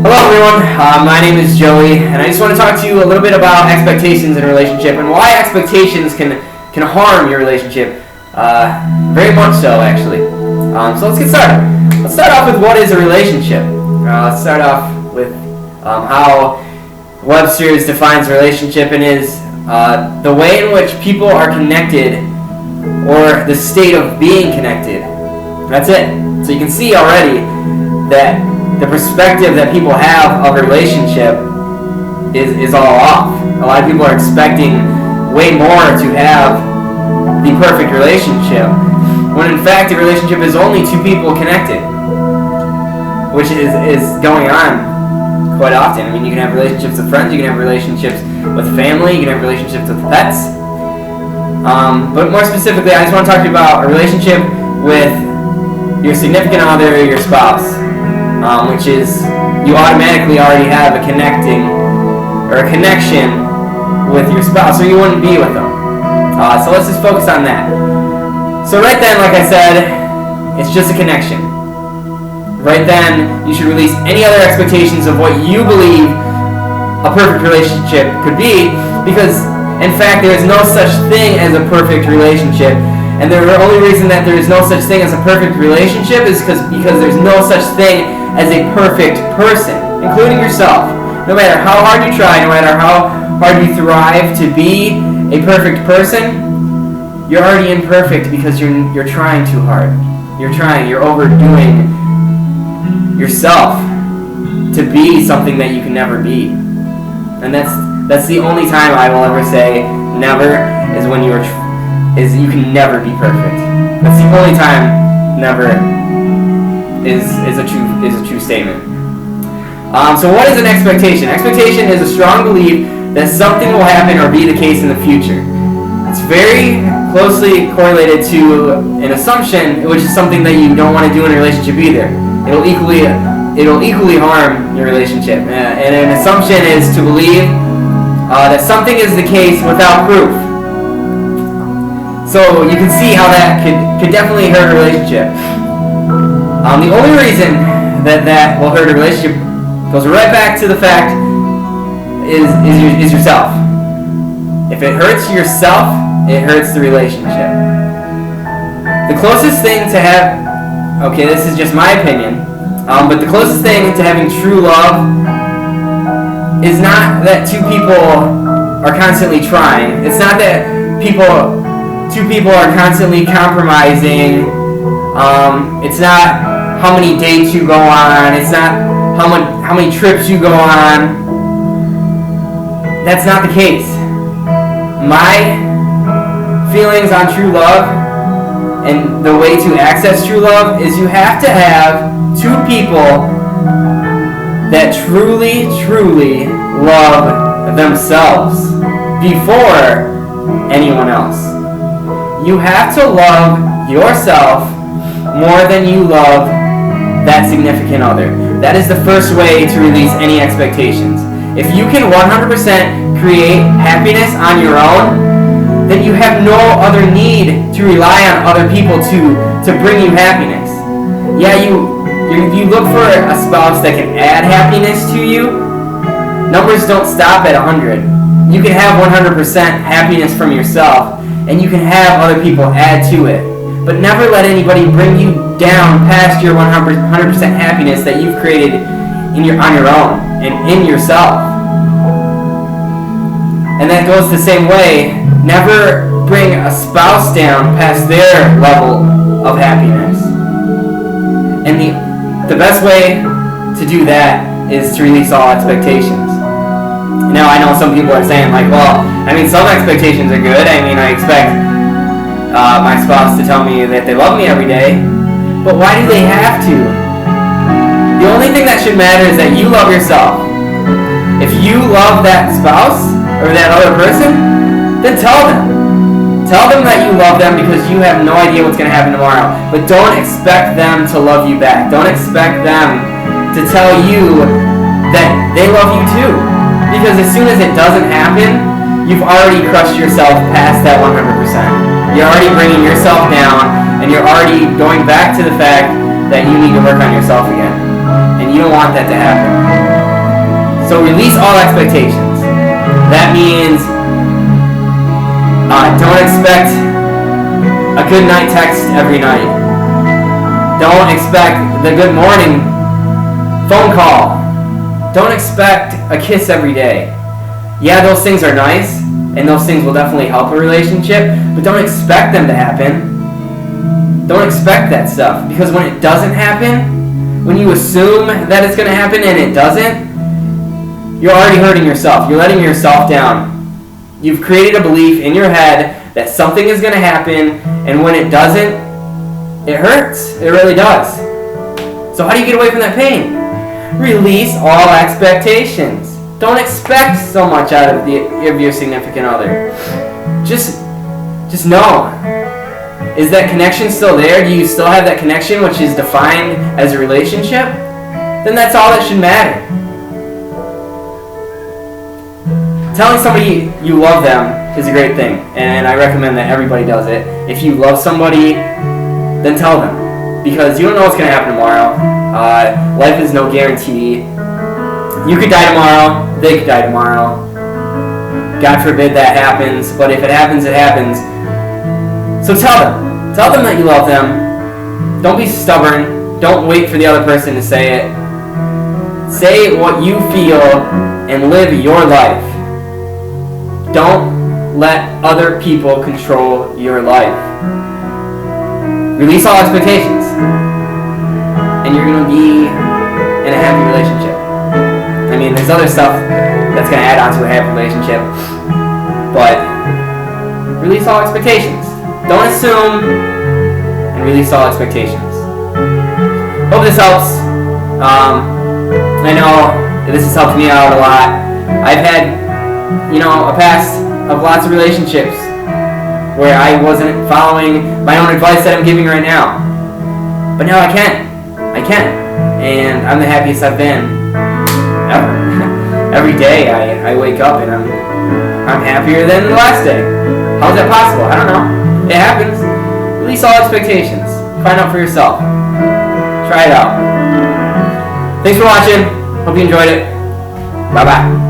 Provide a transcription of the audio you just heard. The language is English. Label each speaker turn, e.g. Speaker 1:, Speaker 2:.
Speaker 1: Hello everyone, my name is Joey, and I just want to talk to you a little bit about expectations in a relationship and why expectations can harm your relationship, very much so actually. So let's get started. Let's start off with what is a relationship. Let's start off with how Webster's defines relationship, and is the way in which people are connected, or the state of being connected. That's it. So you can see already that the perspective that people have of a relationship is all off. A lot of people are expecting way more to have the perfect relationship, when in fact a relationship is only two people connected, which is going on quite often. I mean, you can have relationships with friends, you can have relationships with family, you can have relationships with pets. But more specifically, I just want to talk to you about a relationship with your significant other, your spouse. Which is, you automatically already have a connection with your spouse, or you wouldn't be with them. So let's just focus on that. So right then, like I said, it's just a connection. Right then, you should release any other expectations of what you believe a perfect relationship could be, because in fact there is no such thing as a perfect relationship. And the only reason that there is no such thing as a perfect relationship is because there's no such thing as a perfect person, including yourself. No matter how hard you try, no matter how hard you thrive to be a perfect person, you're already imperfect because you're trying too hard. You're overdoing yourself to be something that you can never be. And that's the only time I will ever say never, is when you can never be perfect. That's the only time never is a true statement. So what is an expectation? Expectation is a strong belief that something will happen or be the case in the future. It's very closely correlated to an assumption, which is something that you don't want to do in a relationship either. It'll equally harm your relationship. And an assumption is to believe that something is the case without proof. So you can see how that could definitely hurt a relationship. The only reason that will hurt a relationship goes right back to the fact is yourself. If it hurts yourself, it hurts the relationship. The closest thing to this is just my opinion, but the closest thing to having true love is not that two people are constantly trying. It's not that two people are constantly compromising. It's not how many dates you go on. It's not how many trips you go on. That's not the case. My feelings on true love and the way to access true love is you have to have two people that truly, truly love themselves before anyone else. You have to love yourself more than you love that significant other. That is the first way to release any expectations. If you can 100% create happiness on your own, then you have no other need to rely on other people to bring you happiness. Yeah, you look for a spouse that can add happiness to you. Numbers don't stop at 100. You can have 100% happiness from yourself, and you can have other people add to it. But never let anybody bring you down past your 100% happiness that you've created on your own and in yourself. And that goes the same way. Never bring a spouse down past their level of happiness. And the best way to do that is to release all expectations. Now, I know some people are saying, like, well, I mean, some expectations are good. I mean, I expect my spouse to tell me that they love me every day. But why do they have to? The only thing that should matter is that you love yourself. If you love that spouse or that other person, then tell them. Tell them that you love them, because you have no idea what's going to happen tomorrow. But don't expect them to love you back. Don't expect them to tell you that they love you too. Because as soon as it doesn't happen, you've already crushed yourself past that 100%. You're already bringing yourself down, and you're already going back to the fact that you need to work on yourself again. And you don't want that to happen. So release all expectations. That means don't expect a good night text every night. Don't expect the good morning phone call. Don't expect a kiss every day. Yeah, those things are nice, and those things will definitely help a relationship, but don't expect them to happen. Don't expect that stuff, because when it doesn't happen, when you assume that it's going to happen and it doesn't, you're already hurting yourself. You're letting yourself down. You've created a belief in your head that something is going to happen, and when it doesn't, it hurts. It really does. So how do you get away from that pain? Release all expectations. Don't expect so much out of your significant other. Just know. Is that connection still there? Do you still have that connection which is defined as a relationship? Then that's all that should matter. Telling somebody you love them is a great thing, and I recommend that everybody does it. If you love somebody, then tell them. Because you don't know what's going to happen tomorrow. Life is no guarantee. You could die tomorrow. They could die tomorrow. God forbid that happens, but if it happens, it happens. So tell them. Tell them that you love them. Don't be stubborn. Don't wait for the other person to say it. Say what you feel and live your life. Don't let other people control your life. Release all expectations, and you're going to be in a happy relationship. I mean, there's other stuff that's going to add on to a happy relationship, but release all expectations. Don't assume, and release all expectations. Hope this helps. I know this has helped me out a lot. I've had, a past of lots of relationships where I wasn't following my own advice that I'm giving right now. But now I can. And I'm the happiest I've been ever. Every day I wake up and I'm happier than the last day. How is that possible? I don't know. It happens. Release all expectations. Find out for yourself. Try it out. Thanks for watching. Hope you enjoyed it. Bye-bye.